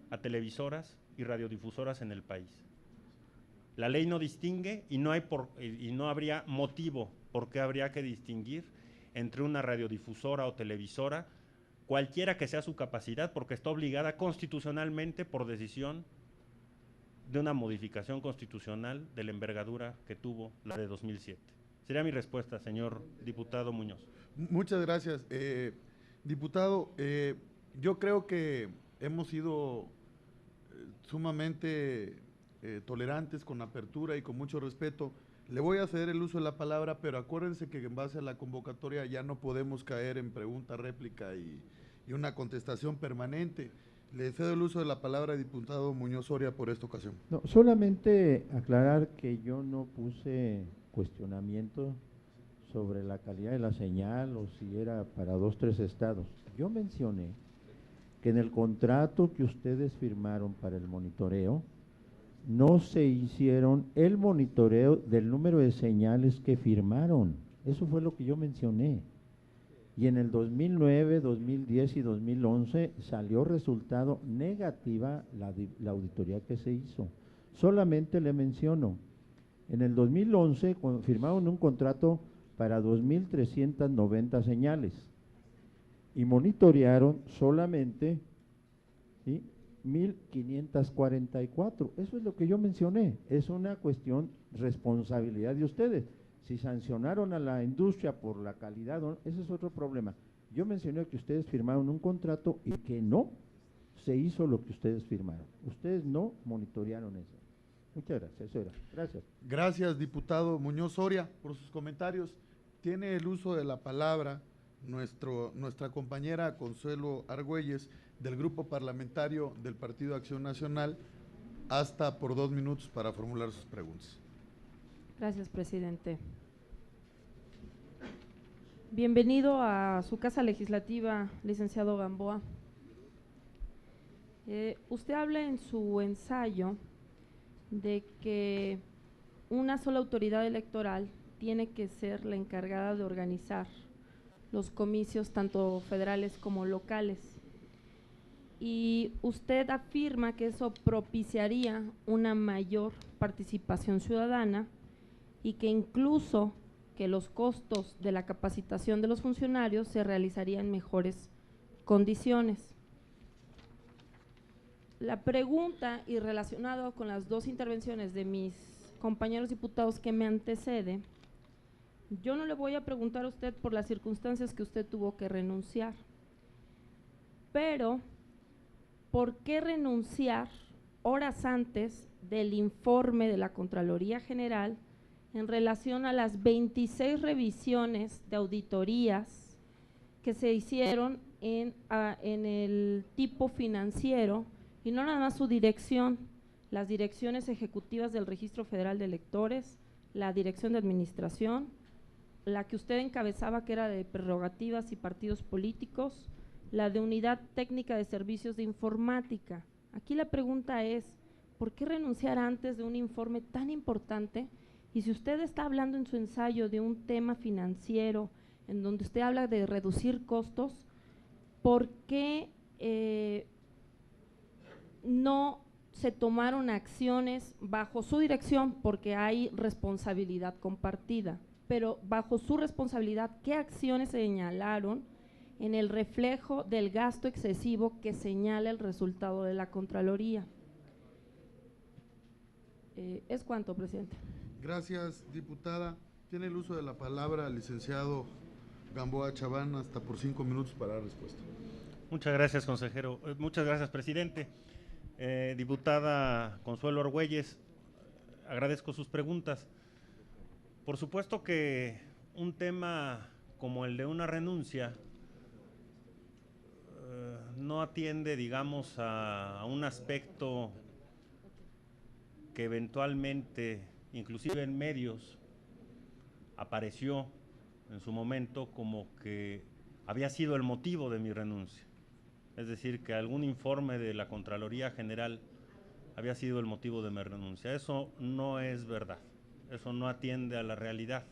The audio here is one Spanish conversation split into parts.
a televisoras y radiodifusoras en el país. La ley no distingue y no habría motivo por qué habría que distinguir entre una radiodifusora o televisora, cualquiera que sea su capacidad, porque está obligada constitucionalmente por decisión de una modificación constitucional de la envergadura que tuvo la de 2007. Sería mi respuesta, señor diputado Muñoz. Muchas gracias. Diputado, yo creo que hemos sido sumamente tolerantes, con apertura y con mucho respeto. Le voy a ceder el uso de la palabra, pero acuérdense que en base a la convocatoria ya no podemos caer en pregunta, réplica y una contestación permanente. Le cedo el uso de la palabra, diputado Muñoz Soria, por esta ocasión. No, solamente aclarar que yo no puse cuestionamiento sobre la calidad de la señal o si era para 2, 3 estados. Yo mencioné que en el contrato que ustedes firmaron para el monitoreo, no se hicieron el monitoreo del número de señales que firmaron. Eso fue lo que yo mencioné. Y en el 2009, 2010 y 2011 salió resultado negativa la auditoría que se hizo. Solamente le menciono, en el 2011 firmaron un contrato para 2.390 señales y monitorearon solamente, ¿sí?, 1.544. Eso es lo que yo mencioné. Es una cuestión responsabilidad de ustedes. Si sancionaron a la industria por la calidad, ese es otro problema. Yo mencioné que ustedes firmaron un contrato y que no se hizo lo que ustedes firmaron. Ustedes no monitorearon eso. Muchas gracias, eso era. Gracias. Gracias, diputado Muñoz Soria, por sus comentarios. Tiene el uso de la palabra nuestra compañera Consuelo Argüelles, del Grupo Parlamentario del Partido Acción Nacional, hasta por 2 minutos para formular sus preguntas. Gracias, presidente. Bienvenido a su casa legislativa, licenciado Gamboa. Usted habla en su ensayo de que una sola autoridad electoral tiene que ser la encargada de organizar los comicios tanto federales como locales. Y usted afirma que eso propiciaría una mayor participación ciudadana y que incluso que los costos de la capacitación de los funcionarios se realizarían en mejores condiciones. La pregunta, y relacionado con las dos intervenciones de mis compañeros diputados que me anteceden, yo no le voy a preguntar a usted por las circunstancias que usted tuvo que renunciar, pero ¿por qué renunciar horas antes del informe de la Contraloría General en relación a las 26 revisiones de auditorías que se hicieron en el tipo financiero, y no nada más su dirección, las direcciones ejecutivas del Registro Federal de Electores, la Dirección de Administración, la que usted encabezaba que era de prerrogativas y partidos políticos, la de Unidad Técnica de Servicios de Informática? Aquí la pregunta es, ¿por qué renunciar antes de un informe tan importante? Y si usted está hablando en su ensayo de un tema financiero, en donde usted habla de reducir costos, ¿por qué no se tomaron acciones bajo su dirección? Porque hay responsabilidad compartida, pero bajo su responsabilidad, ¿qué acciones señalaron en el reflejo del gasto excesivo que señala el resultado de la Contraloría? Es cuanto, presidente. Gracias, diputada. Tiene el uso de la palabra el licenciado Gamboa Chaván, hasta por 5 minutos para la respuesta. Muchas gracias, consejero. Muchas gracias, presidente. Diputada Consuelo Argüelles, agradezco sus preguntas. Por supuesto que un tema como el de una renuncia no atiende, digamos, a un aspecto que eventualmente, inclusive en medios, apareció en su momento como que había sido el motivo de mi renuncia. Es decir, que algún informe de la Contraloría General había sido el motivo de mi renuncia. Eso no es verdad, eso no atiende a la realidad.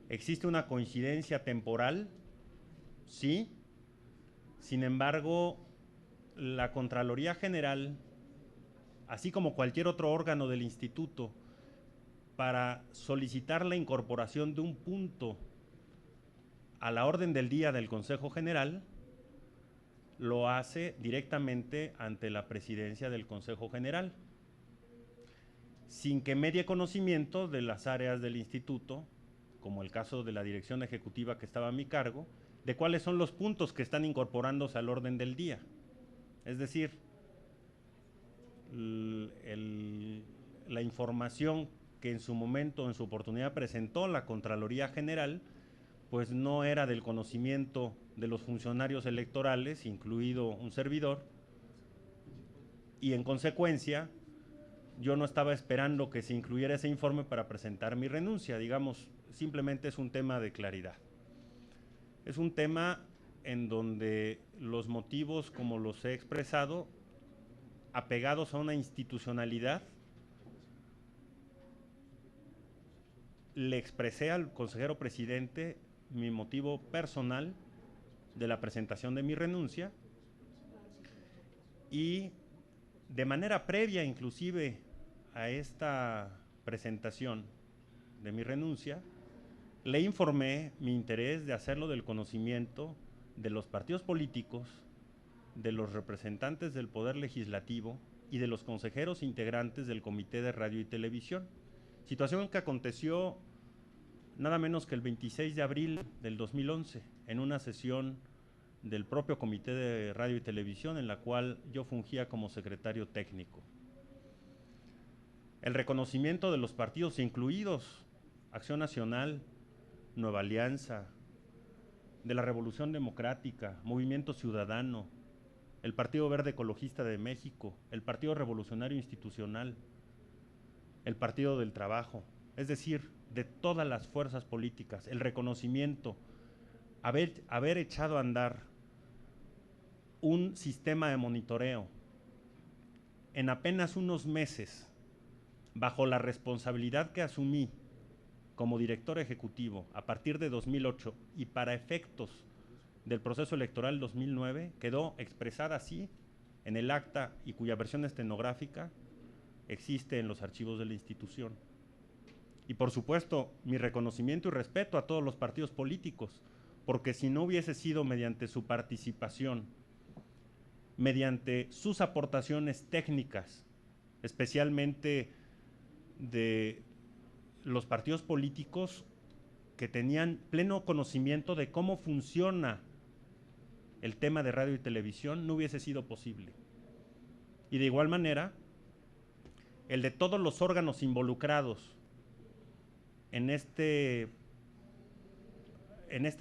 ¿Existe una coincidencia temporal? Sí. Sin embargo, la Contraloría General, así como cualquier otro órgano del instituto, para solicitar la incorporación de un punto a la orden del día del Consejo General, lo hace directamente ante la presidencia del Consejo General, sin que medie conocimiento de las áreas del instituto, como el caso de la dirección ejecutiva que estaba a mi cargo, de cuáles son los puntos que están incorporándose al orden del día. Es decir, la información que en su momento, en su oportunidad presentó la Contraloría General, pues no era del conocimiento de los funcionarios electorales, incluido un servidor, y en consecuencia yo no estaba esperando que se incluyera ese informe para presentar mi renuncia. Digamos, simplemente es un tema de claridad. Es un tema en donde los motivos, como los he expresado, apegados a una institucionalidad, le expresé al consejero presidente mi motivo personal de la presentación de mi renuncia, y de manera previa inclusive a esta presentación de mi renuncia, le informé mi interés de hacerlo del conocimiento de los partidos políticos, de los representantes del Poder Legislativo y de los consejeros integrantes del Comité de Radio y Televisión. Situación que aconteció nada menos que el 26 de abril del 2011, en una sesión del propio Comité de Radio y Televisión, en la cual yo fungía como secretario técnico. El reconocimiento de los partidos, incluidos Acción Nacional, Nueva Alianza, de la Revolución Democrática, Movimiento Ciudadano, el Partido Verde Ecologista de México, el Partido Revolucionario Institucional, el Partido del Trabajo, es decir, de todas las fuerzas políticas, el reconocimiento, haber echado a andar un sistema de monitoreo en apenas unos meses, bajo la responsabilidad que asumí como director ejecutivo a partir de 2008 y para efectos del proceso electoral 2009, quedó expresada así en el acta y cuya versión estenográfica existe en los archivos de la institución. Y por supuesto, mi reconocimiento y respeto a todos los partidos políticos, porque si no hubiese sido mediante su participación, mediante sus aportaciones técnicas, especialmente de los partidos políticos que tenían pleno conocimiento de cómo funciona el tema de radio y televisión, no hubiese sido posible. Y de igual manera, el de todos los órganos involucrados en esta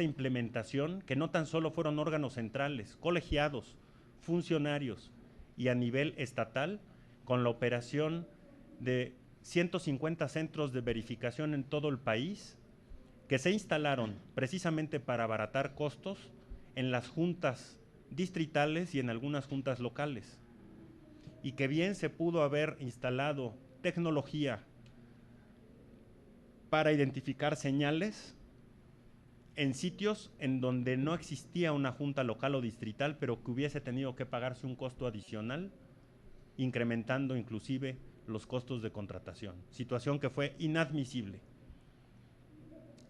implementación, que no tan solo fueron órganos centrales, colegiados, funcionarios y a nivel estatal, con la operación de 150 centros de verificación en todo el país, que se instalaron precisamente para abaratar costos en las juntas distritales y en algunas juntas locales, y que bien se pudo haber instalado tecnología para identificar señales en sitios en donde no existía una junta local o distrital, pero que hubiese tenido que pagarse un costo adicional, incrementando inclusive los costos de contratación, situación que fue inadmisible.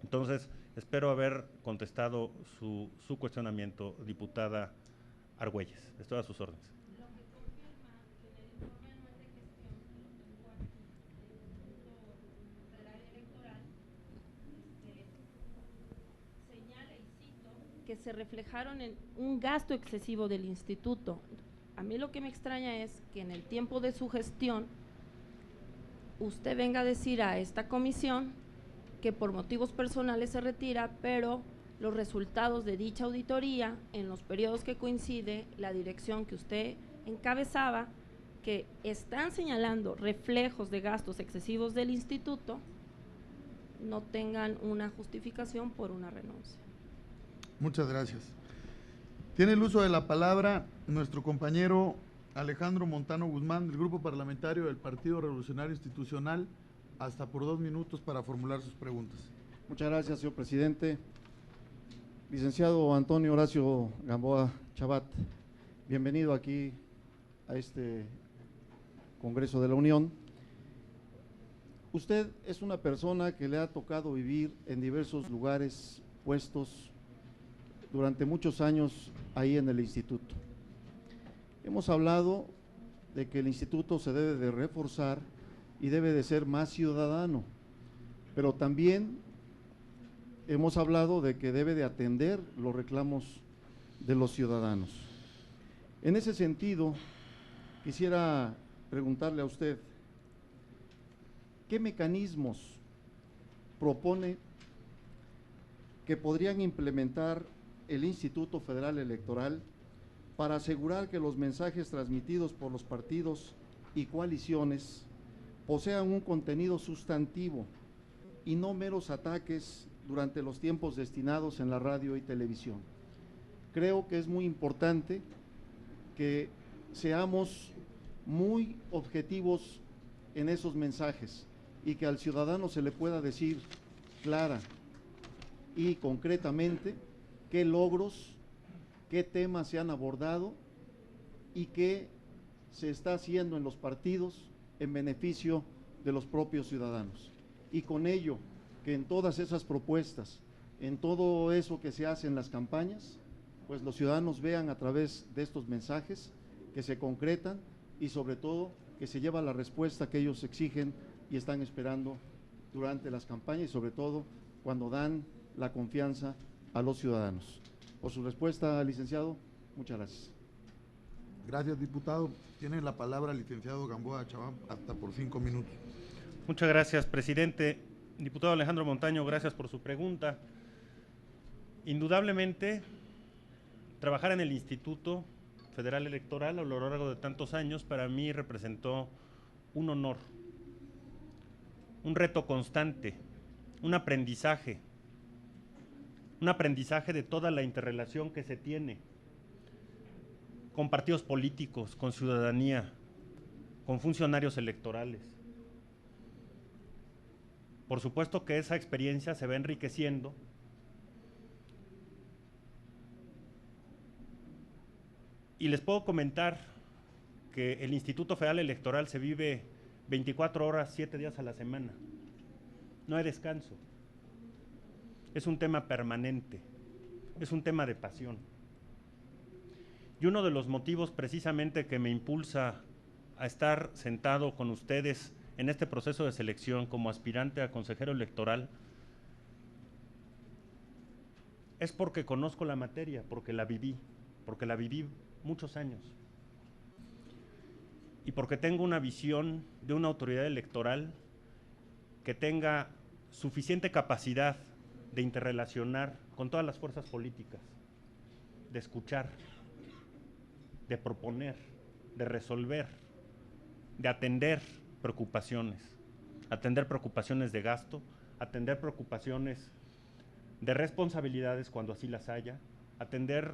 Entonces, espero haber contestado su cuestionamiento, diputada Argüelles. Estoy a sus órdenes. Lo que confirma que en el informe anual de gestión, que lo tengo aquí, del Instituto Federal Electoral, señala y cito que se reflejaron en un gasto excesivo del instituto. A mí lo que me extraña es que en el tiempo de su gestión usted venga a decir a esta comisión que por motivos personales se retira, pero los resultados de dicha auditoría en los periodos que coincide la dirección que usted encabezaba, que están señalando reflejos de gastos excesivos del instituto, no tengan una justificación por una renuncia. Muchas gracias. Tiene el uso de la palabra nuestro compañero Alejandro Montano Guzmán, del Grupo Parlamentario del Partido Revolucionario Institucional, hasta por 2 minutos para formular sus preguntas. Muchas gracias, señor presidente. Licenciado Antonio Horacio Gamboa Chabat, bienvenido aquí a este Congreso de la Unión. Usted es una persona que le ha tocado vivir en diversos lugares, puestos durante muchos años ahí en el instituto. Hemos hablado de que el instituto se debe de reforzar y debe de ser más ciudadano, pero también hemos hablado de que debe de atender los reclamos de los ciudadanos. En ese sentido, quisiera preguntarle a usted, ¿qué mecanismos propone que podrían implementar el Instituto Federal Electoral para asegurar que los mensajes transmitidos por los partidos y coaliciones posean un contenido sustantivo y no meros ataques durante los tiempos destinados en la radio y televisión? Creo que es muy importante que seamos muy objetivos en esos mensajes y que al ciudadano se le pueda decir clara y concretamente qué logros, qué temas se han abordado y qué se está haciendo en los partidos en beneficio de los propios ciudadanos. Y con ello, que en todas esas propuestas, en todo eso que se hace en las campañas, pues los ciudadanos vean a través de estos mensajes que se concretan y sobre todo que se lleva la respuesta que ellos exigen y están esperando durante las campañas y sobre todo cuando dan la confianza a los ciudadanos. Por su respuesta, licenciado, muchas gracias. Gracias, diputado. Tiene la palabra el licenciado Gamboa Chaván, hasta por 5 minutos. Muchas gracias, presidente. Diputado Alejandro Montaño, gracias por su pregunta. Indudablemente, trabajar en el Instituto Federal Electoral a lo largo de tantos años para mí representó un honor, un reto constante, un aprendizaje de toda la interrelación que se tiene con partidos políticos, con ciudadanía, con funcionarios electorales. Por supuesto que esa experiencia se va enriqueciendo y les puedo comentar que el Instituto Federal Electoral se vive 24 horas, 7 días a la semana. No hay descanso. Es un tema permanente, es un tema de pasión. Y uno de los motivos precisamente que me impulsa a estar sentado con ustedes en este proceso de selección como aspirante a consejero electoral es porque conozco la materia, porque la viví muchos años. Y porque tengo una visión de una autoridad electoral que tenga suficiente capacidad de interrelacionar con todas las fuerzas políticas, de escuchar, de proponer, de resolver, de atender preocupaciones de gasto, atender preocupaciones de responsabilidades cuando así las haya, atender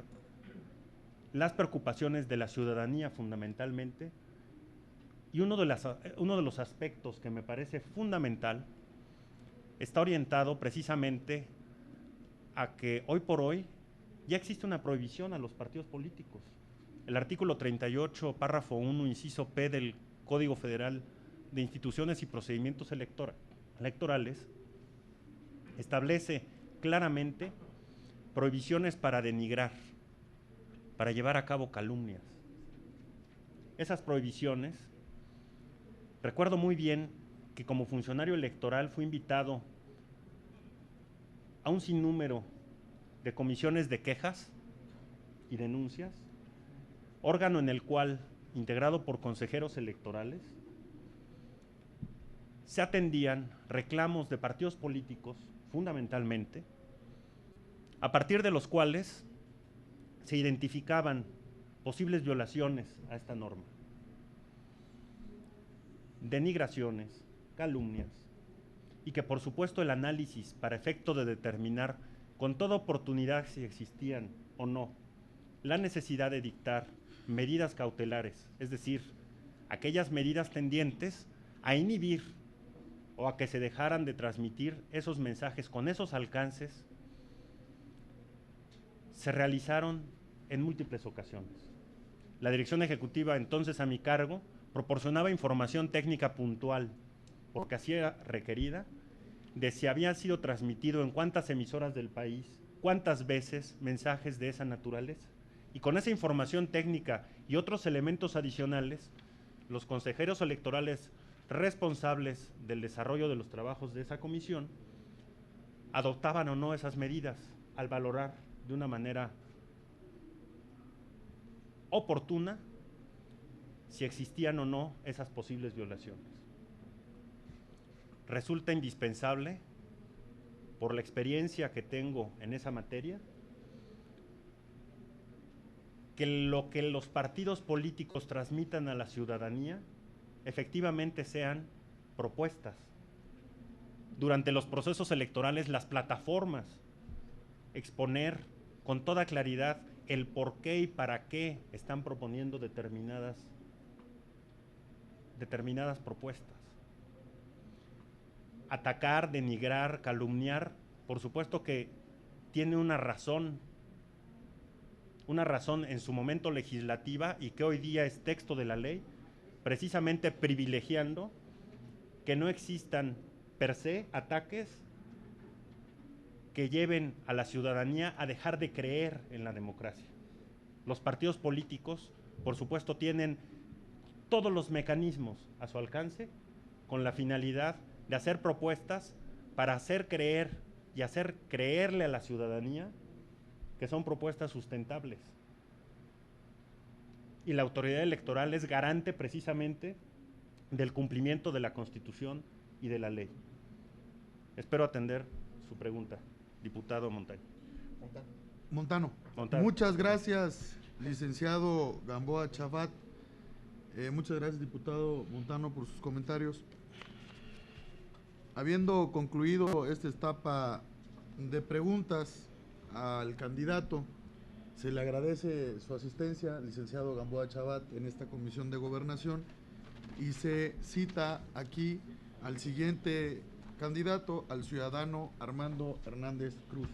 las preocupaciones de la ciudadanía fundamentalmente. Y uno de los aspectos que me parece fundamental está orientado precisamente a que hoy por hoy ya existe una prohibición a los partidos políticos. El artículo 38, párrafo 1, inciso P del Código Federal de Instituciones y Procedimientos Electorales establece claramente prohibiciones para denigrar, para llevar a cabo calumnias. Esas prohibiciones, recuerdo muy bien que como funcionario electoral fui invitado a un sinnúmero de comisiones de quejas y denuncias, órgano en el cual, integrado por consejeros electorales, se atendían reclamos de partidos políticos, fundamentalmente, a partir de los cuales se identificaban posibles violaciones a esta norma, denigraciones, calumnias, y que por supuesto el análisis para efecto de determinar con toda oportunidad si existían o no la necesidad de dictar medidas cautelares, es decir, aquellas medidas tendientes a inhibir o a que se dejaran de transmitir esos mensajes con esos alcances, se realizaron en múltiples ocasiones. la dirección ejecutiva entonces a mi cargo proporcionaba información técnica puntual, porque así era requerida, de si había sido transmitido en cuántas emisoras del país, cuántas veces mensajes de esa naturaleza. Y con esa información técnica y otros elementos adicionales, los consejeros electorales responsables del desarrollo de los trabajos de esa comisión adoptaban o no esas medidas al valorar de una manera oportuna si existían o no esas posibles violaciones. Resulta indispensable, por la experiencia que tengo en esa materia, que lo que los partidos políticos transmitan a la ciudadanía efectivamente sean propuestas. Durante los procesos electorales, las plataformas, exponer con toda claridad el por qué y para qué están proponiendo determinadas propuestas. Atacar, denigrar, calumniar, por supuesto que tiene una razón en su momento legislativa y que hoy día es texto de la ley, precisamente privilegiando que no existan per se ataques que lleven a la ciudadanía a dejar de creer en la democracia. Los partidos políticos, por supuesto, tienen todos los mecanismos a su alcance con la finalidad de hacer propuestas para hacer creer y hacer creerle a la ciudadanía que son propuestas sustentables. Y la autoridad electoral es garante precisamente del cumplimiento de la Constitución y de la ley. Espero atender su pregunta, diputado Montaño. Montano. Montano. Muchas gracias, licenciado Gamboa Chavat. Muchas gracias, diputado Montano, por sus comentarios. Habiendo concluido esta etapa de preguntas al candidato, se le agradece su asistencia, licenciado Gamboa Chavat, en esta comisión de gobernación, y se cita aquí al siguiente candidato, al ciudadano Armando Hernández Cruz.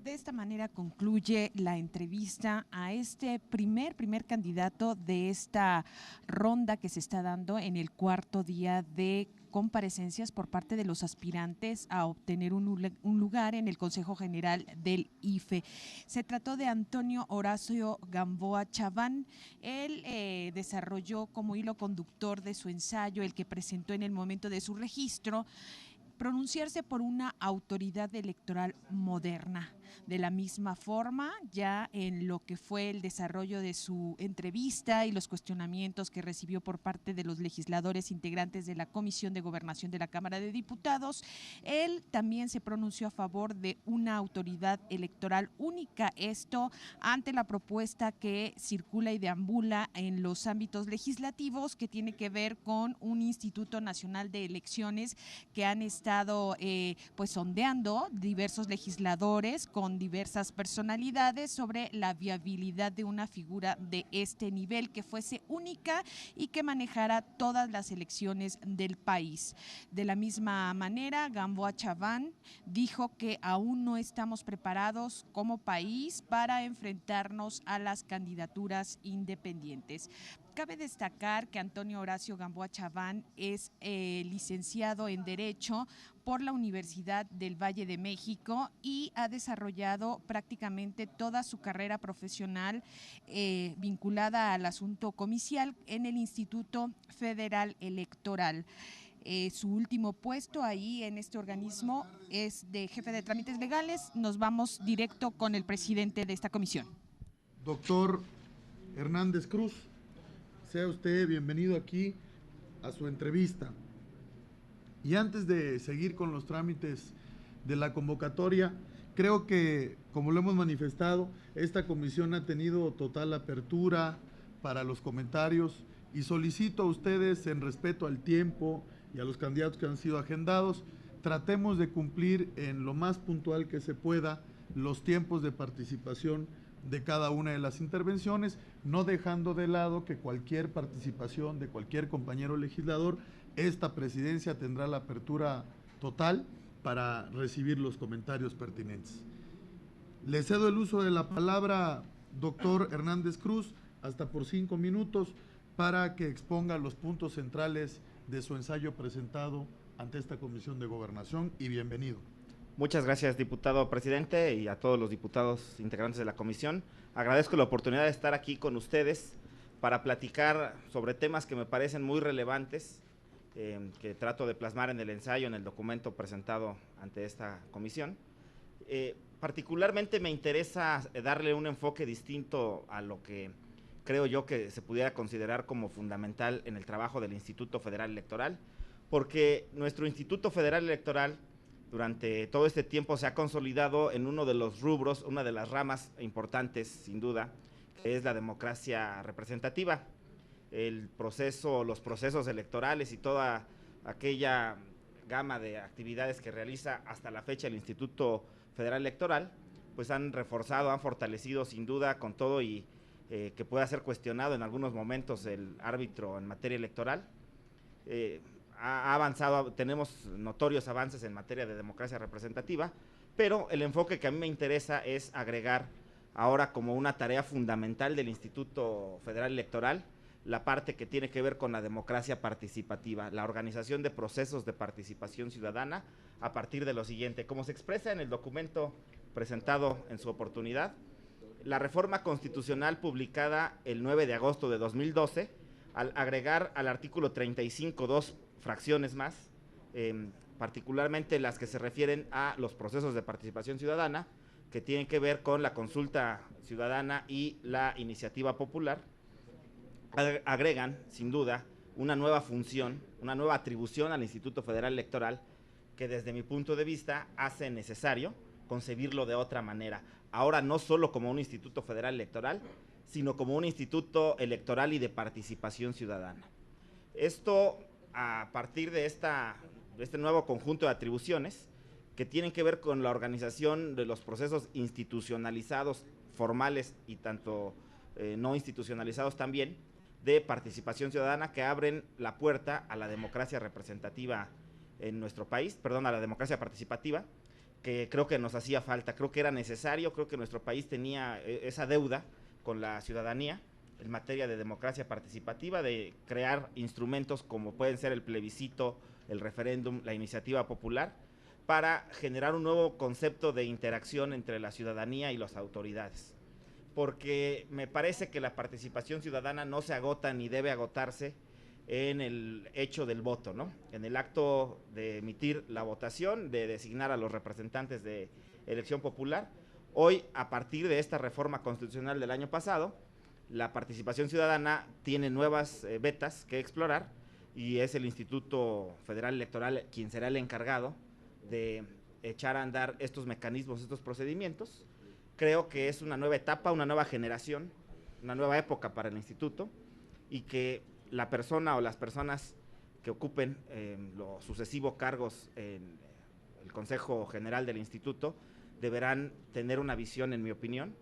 De esta manera concluye la entrevista a este primer candidato de esta ronda que se está dando en el cuarto día de comparecencias por parte de los aspirantes a obtener un lugar en el Consejo General del IFE. Se trató de Antonio Horacio Gamboa Chaván. Él desarrolló como hilo conductor de su ensayo, el que presentó en el momento de su registro, pronunciarse por una autoridad electoral moderna. De la misma forma, ya en lo que fue el desarrollo de su entrevista y los cuestionamientos que recibió por parte de los legisladores integrantes de la Comisión de Gobernación de la Cámara de Diputados, él también se pronunció a favor de una autoridad electoral única, esto ante la propuesta que circula y deambula en los ámbitos legislativos, que tiene que ver con un Instituto Nacional de Elecciones que han estado pues sondeando diversos legisladores con diversas personalidades sobre la viabilidad de una figura de este nivel que fuese única y que manejara todas las elecciones del país. De la misma manera, Gamboa Chaván dijo que aún no estamos preparados como país para enfrentarnos a las candidaturas independientes. Cabe destacar que Antonio Horacio Gamboa Chaván es licenciado en Derecho por la Universidad del Valle de México y ha desarrollado prácticamente toda su carrera profesional vinculada al asunto comicial en el Instituto Federal Electoral. Su último puesto ahí en este organismo es de jefe de trámites legales. Nos vamos directo con el presidente de esta comisión. Doctor Hernández Cruz, sea usted bienvenido aquí a su entrevista. Y antes de seguir con los trámites de la convocatoria, creo que, como lo hemos manifestado, esta comisión ha tenido total apertura para los comentarios y solicito a ustedes, en respeto al tiempo y a los candidatos que han sido agendados, tratemos de cumplir en lo más puntual que se pueda los tiempos de participación de cada una de las intervenciones, no dejando de lado que cualquier participación de cualquier compañero legislador, esta presidencia tendrá la apertura total para recibir los comentarios pertinentes. Le cedo el uso de la palabra doctor Hernández Cruz, hasta por 5 minutos, para que exponga los puntos centrales de su ensayo presentado ante esta Comisión de Gobernación, y bienvenido. Muchas gracias, diputado presidente, y a todos los diputados integrantes de la comisión. Agradezco la oportunidad de estar aquí con ustedes para platicar sobre temas que me parecen muy relevantes, que trato de plasmar en el ensayo, en el documento presentado ante esta comisión. Particularmente me interesa darle un enfoque distinto a lo que creo yo que se pudiera considerar como fundamental en el trabajo del Instituto Federal Electoral, porque nuestro Instituto Federal Electoral durante todo este tiempo se ha consolidado en uno de los rubros, una de las ramas importantes, sin duda, que es la democracia representativa. Los procesos electorales y toda aquella gama de actividades que realiza hasta la fecha el Instituto Federal Electoral, pues han reforzado, han fortalecido sin duda con todo y que pueda ser cuestionado en algunos momentos el árbitro en materia electoral. Ha avanzado, tenemos notorios avances en materia de democracia representativa, pero el enfoque que a mí me interesa es agregar ahora como una tarea fundamental del Instituto Federal Electoral la parte que tiene que ver con la democracia participativa, la organización de procesos de participación ciudadana a partir de lo siguiente. Como se expresa en el documento presentado en su oportunidad, la reforma constitucional publicada el 9 de agosto de 2012, al agregar al artículo 35 dos fracciones más, particularmente las que se refieren a los procesos de participación ciudadana, que tienen que ver con la consulta ciudadana y la iniciativa popular, agregan, sin duda, una nueva función, una nueva atribución al Instituto Federal Electoral, que desde mi punto de vista hace necesario concebirlo de otra manera. Ahora no solo como un Instituto Federal Electoral, sino como un instituto electoral y de participación ciudadana. Esto a partir de este nuevo conjunto de atribuciones que tienen que ver con la organización de los procesos institucionalizados, formales y tanto no institucionalizados también, de participación ciudadana, que abren la puerta a la democracia representativa en nuestro país, perdón, a la democracia participativa, que creo que nos hacía falta, creo que era necesario, creo que nuestro país tenía esa deuda con la ciudadanía en materia de democracia participativa, de crear instrumentos como pueden ser el plebiscito, el referéndum, la iniciativa popular, para generar un nuevo concepto de interacción entre la ciudadanía y las autoridades. Porque me parece que la participación ciudadana no se agota ni debe agotarse en el hecho del voto, ¿no? En el acto de emitir la votación, de designar a los representantes de elección popular. Hoy, a partir de esta reforma constitucional del año pasado, la participación ciudadana tiene nuevas vetas que explorar, y es el Instituto Federal Electoral quien será el encargado de echar a andar estos mecanismos, estos procedimientos. Creo que es una nueva etapa, una nueva generación, una nueva época para el instituto, y que la persona o las personas que ocupen los sucesivos cargos en el Consejo General del Instituto deberán tener una visión, en mi opinión,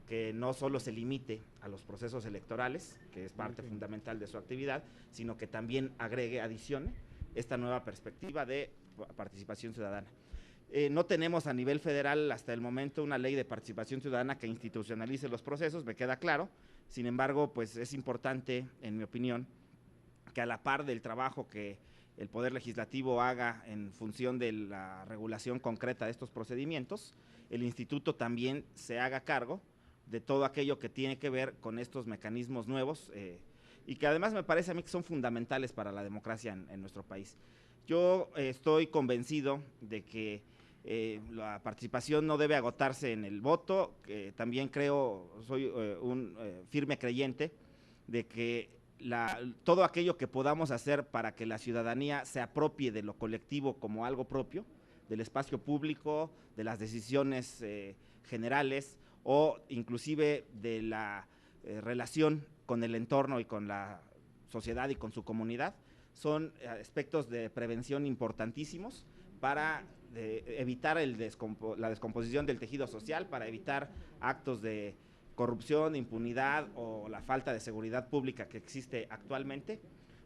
que no solo se limite a los procesos electorales, que es parte fundamental de su actividad, sino que también agregue, adicione esta nueva perspectiva de participación ciudadana. No tenemos a nivel federal hasta el momento una ley de participación ciudadana que institucionalice los procesos, me queda claro. Sin embargo, pues es importante, en mi opinión, que a la par del trabajo que el Poder Legislativo haga en función de la regulación concreta de estos procedimientos, el instituto también se haga cargo de todo aquello que tiene que ver con estos mecanismos nuevos y que además me parece a mí que son fundamentales para la democracia en nuestro país. Yo estoy convencido de que la participación no debe agotarse en el voto, que también soy un firme creyente de que todo aquello que podamos hacer para que la ciudadanía se apropie de lo colectivo como algo propio, del espacio público, de las decisiones generales o inclusive de la relación con el entorno y con la sociedad y con su comunidad, son aspectos de prevención importantísimos para evitar la descomposición del tejido social, para evitar actos de corrupción, impunidad o la falta de seguridad pública que existe actualmente.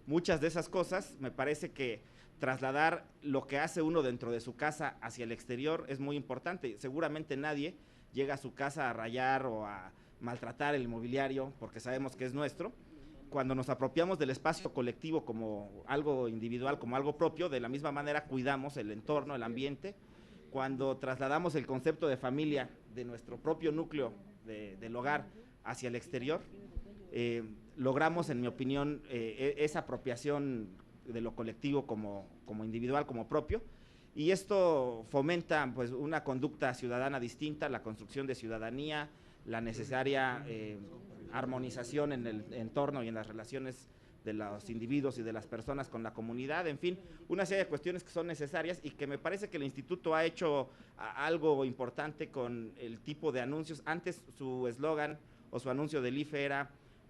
Muchas de esas cosas me parece que trasladar lo que hace uno dentro de su casa hacia el exterior es muy importante. Seguramente nadie llega a su casa a rayar o a maltratar el mobiliario porque sabemos que es nuestro. Cuando nos apropiamos del espacio colectivo como algo individual, como algo propio, de la misma manera cuidamos el entorno, el ambiente. Cuando trasladamos el concepto de familia de nuestro propio núcleo del hogar hacia el exterior, logramos, en mi opinión, esa apropiación de lo colectivo como individual, como propio, y esto fomenta pues una conducta ciudadana distinta, la construcción de ciudadanía, la necesaria armonización en el entorno y en las relaciones de los individuos y de las personas con la comunidad, en fin, una serie de cuestiones que son necesarias y que me parece que el instituto ha hecho algo importante con el tipo de anuncios. Antes su eslogan o su anuncio del IFE era: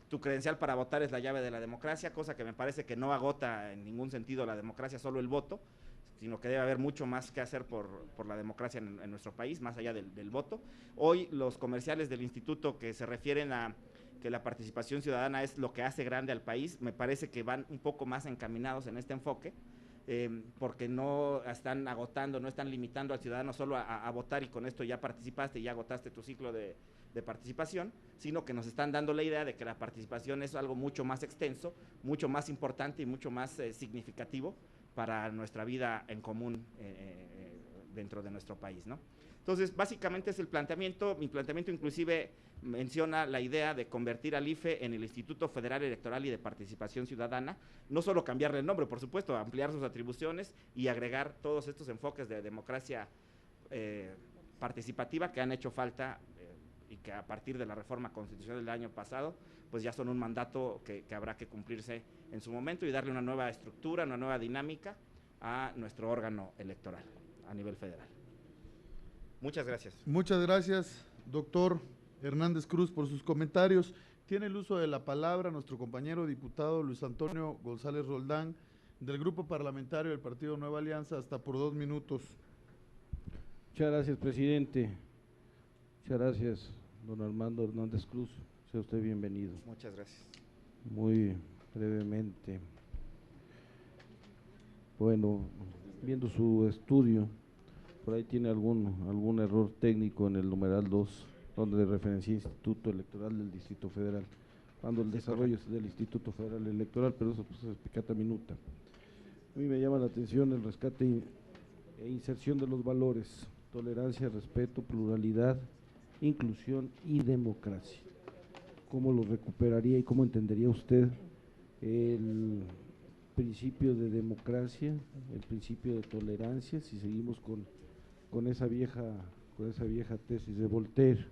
tu credencial para votar es la llave de la democracia, cosa que me parece que no agota en ningún sentido la democracia, solo el voto, sino que debe haber mucho más que hacer por la democracia en nuestro país, más allá del voto. Hoy los comerciales del instituto que se refieren a que la participación ciudadana es lo que hace grande al país, me parece que van un poco más encaminados en este enfoque, porque no están agotando, no están limitando al ciudadano solo a votar y con esto ya participaste y ya agotaste tu ciclo de participación, sino que nos están dando la idea de que la participación es algo mucho más extenso, mucho más importante y mucho más significativo para nuestra vida en común dentro de nuestro país, ¿no? Entonces, básicamente es el planteamiento. Mi planteamiento inclusive menciona la idea de convertir al IFE en el Instituto Federal Electoral y de Participación Ciudadana, no solo cambiarle el nombre, por supuesto, ampliar sus atribuciones y agregar todos estos enfoques de democracia participativa que han hecho falta y que a partir de la reforma constitucional del año pasado, pues ya son un mandato que habrá que cumplirse en su momento y darle una nueva estructura, una nueva dinámica a nuestro órgano electoral a nivel federal. Muchas gracias. Muchas gracias, doctor Hernández Cruz, por sus comentarios. Tiene el uso de la palabra nuestro compañero diputado Luis Antonio González Roldán, del Grupo Parlamentario del Partido Nueva Alianza, hasta por 2 minutos. Muchas gracias, presidente. Muchas gracias, don Armando Hernández Cruz. Sea usted bienvenido. Muchas gracias. Muy brevemente. Bueno, viendo su estudio, por ahí tiene algún error técnico en el numeral 2, donde referencia Instituto Electoral del Distrito Federal, cuando el desarrollo es del Instituto Federal Electoral, pero eso pues es picata minuta. A mí me llama la atención el rescate e inserción de los valores: tolerancia, respeto, pluralidad, inclusión y democracia. ¿Cómo lo recuperaría y cómo entendería usted el principio de democracia, el principio de tolerancia, si seguimos con esa vieja tesis de Voltaire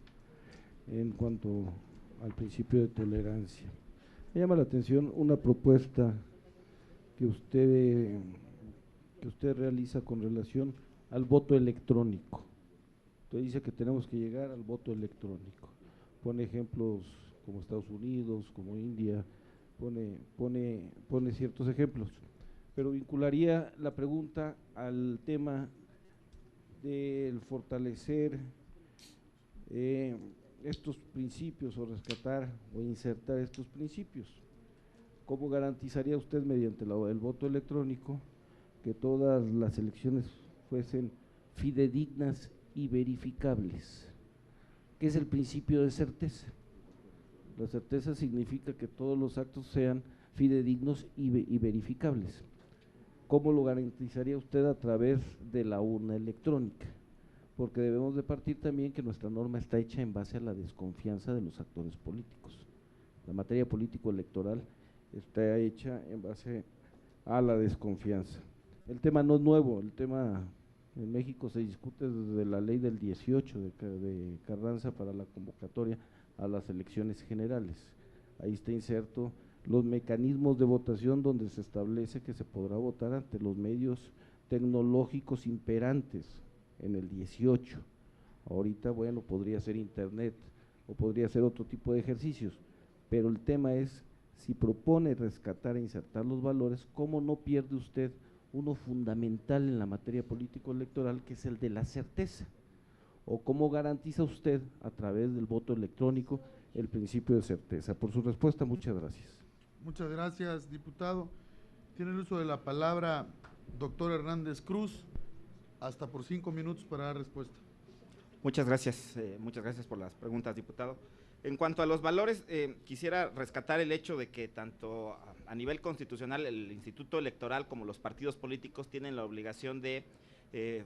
en cuanto al principio de tolerancia? Me llama la atención una propuesta que usted realiza con relación al voto electrónico. Usted dice que tenemos que llegar al voto electrónico. Pone ejemplos como Estados Unidos, como India, pone ciertos ejemplos, pero vincularía la pregunta al tema del fortalecer estos principios o rescatar o insertar estos principios. ¿Cómo garantizaría usted mediante el voto electrónico que todas las elecciones fuesen fidedignas y verificables? ¿Qué es el principio de certeza? La certeza significa que todos los actos sean fidedignos y verificables. ¿Cómo lo garantizaría usted? A través de la urna electrónica, porque debemos de partir también que nuestra norma está hecha en base a la desconfianza de los actores políticos. La materia político-electoral está hecha en base a la desconfianza. El tema no es nuevo, el tema en México se discute desde la ley del 18 de Carranza para la convocatoria a las elecciones generales. Ahí está inserto los mecanismos de votación donde se establece que se podrá votar ante los medios tecnológicos imperantes en el 18. Ahorita, bueno, podría ser internet o podría ser otro tipo de ejercicios, pero el tema es, si propone rescatar e insertar los valores, ¿cómo no pierde usted uno fundamental en la materia político-electoral, que es el de la certeza? ¿O cómo garantiza usted a través del voto electrónico el principio de certeza? Por su respuesta, muchas gracias. Muchas gracias, diputado. Tiene el uso de la palabra doctor Hernández Cruz, hasta por 5 minutos para dar respuesta. Muchas gracias por las preguntas, diputado. En cuanto a los valores, quisiera rescatar el hecho de que tanto a nivel constitucional el Instituto Electoral como los partidos políticos tienen la obligación de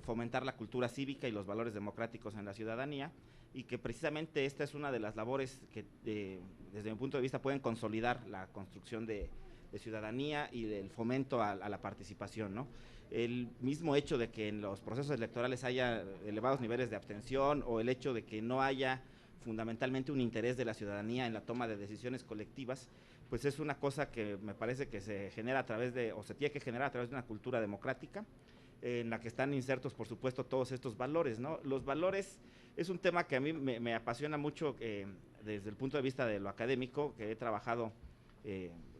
fomentar la cultura cívica y los valores democráticos en la ciudadanía, y que precisamente esta es una de las labores que desde mi punto de vista pueden consolidar la construcción de ciudadanía y del fomento a la participación, ¿no? El mismo hecho de que en los procesos electorales haya elevados niveles de abstención, o el hecho de que no haya fundamentalmente un interés de la ciudadanía en la toma de decisiones colectivas, pues es una cosa que me parece que se genera a través de, o se tiene que generar a través de una cultura democrática, en la que están insertos, por supuesto, todos estos valores, ¿no? Los valores es un tema que a mí me apasiona mucho desde el punto de vista de lo académico, que he trabajado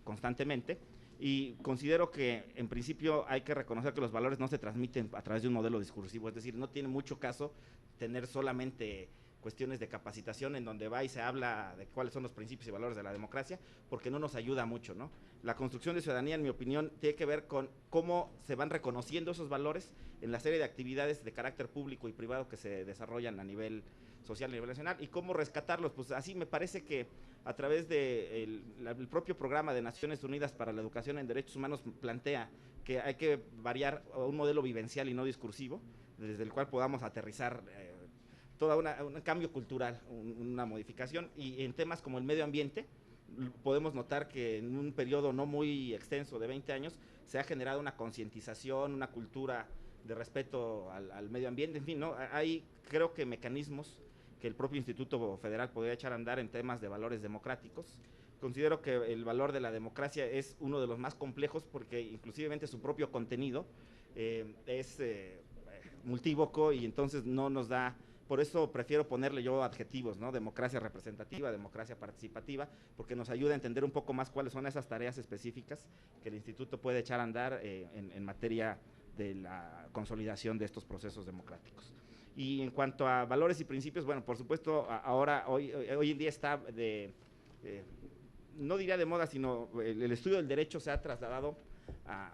constantemente, y considero que en principio hay que reconocer que los valores no se transmiten a través de un modelo discursivo, es decir, no tiene mucho caso tener solamente cuestiones de capacitación en donde va y se habla de cuáles son los principios y valores de la democracia, porque no nos ayuda mucho, ¿no? La construcción de ciudadanía, en mi opinión, tiene que ver con cómo se van reconociendo esos valores en la serie de actividades de carácter público y privado que se desarrollan a nivel social y a nivel nacional, y cómo rescatarlos. Pues así me parece que a través del propio programa de Naciones Unidas para la Educación en Derechos Humanos plantea que hay que variar a un modelo vivencial y no discursivo, desde el cual podamos aterrizar todo un cambio cultural, una modificación, y en temas como el medio ambiente podemos notar que en un periodo no muy extenso de 20 años se ha generado una concientización, una cultura de respeto al medio ambiente, en fin, ¿no? Hay, creo que, mecanismos que el propio Instituto Federal podría echar a andar en temas de valores democráticos. Considero que el valor de la democracia es uno de los más complejos, porque inclusivemente su propio contenido es multívoco, y entonces no nos da. Por eso prefiero ponerle yo adjetivos, ¿no? Democracia representativa, democracia participativa, porque nos ayuda a entender un poco más cuáles son esas tareas específicas que el instituto puede echar a andar en materia de la consolidación de estos procesos democráticos. Y en cuanto a valores y principios, bueno, por supuesto, hoy en día está no diría de moda, sino el estudio del derecho se ha trasladado a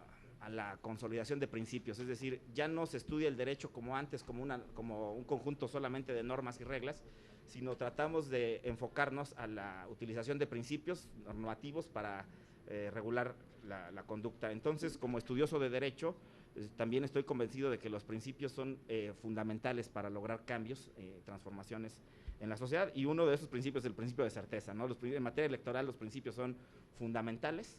la consolidación de principios, es decir, ya no se estudia el derecho como antes, como un conjunto solamente de normas y reglas, sino tratamos de enfocarnos a la utilización de principios normativos para regular la conducta. Entonces, como estudioso de derecho, también estoy convencido de que los principios son fundamentales para lograr cambios, transformaciones en la sociedad, y uno de esos principios es el principio de certeza, ¿no? En materia electoral los principios son fundamentales.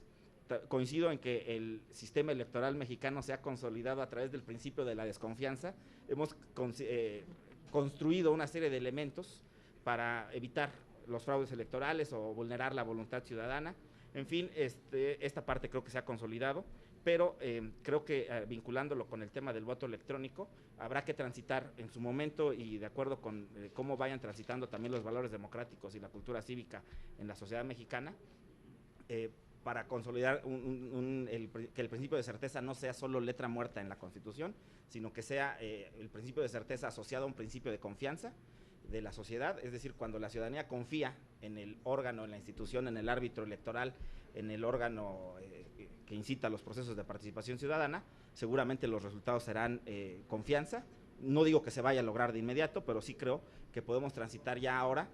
Coincido en que el sistema electoral mexicano se ha consolidado a través del principio de la desconfianza. Hemos construido una serie de elementos para evitar los fraudes electorales o vulnerar la voluntad ciudadana. En fin, esta parte creo que se ha consolidado, pero creo que vinculándolo con el tema del voto electrónico, habrá que transitar en su momento, y de acuerdo con cómo vayan transitando también los valores democráticos y la cultura cívica en la sociedad mexicana, para consolidar que el principio de certeza no sea solo letra muerta en la Constitución, sino que sea el principio de certeza asociado a un principio de confianza de la sociedad, es decir, cuando la ciudadanía confía en el órgano, en la institución, en el árbitro electoral, en el órgano que incita a los procesos de participación ciudadana, seguramente los resultados serán confianza. No digo que se vaya a lograr de inmediato, pero sí creo que podemos transitar ya ahora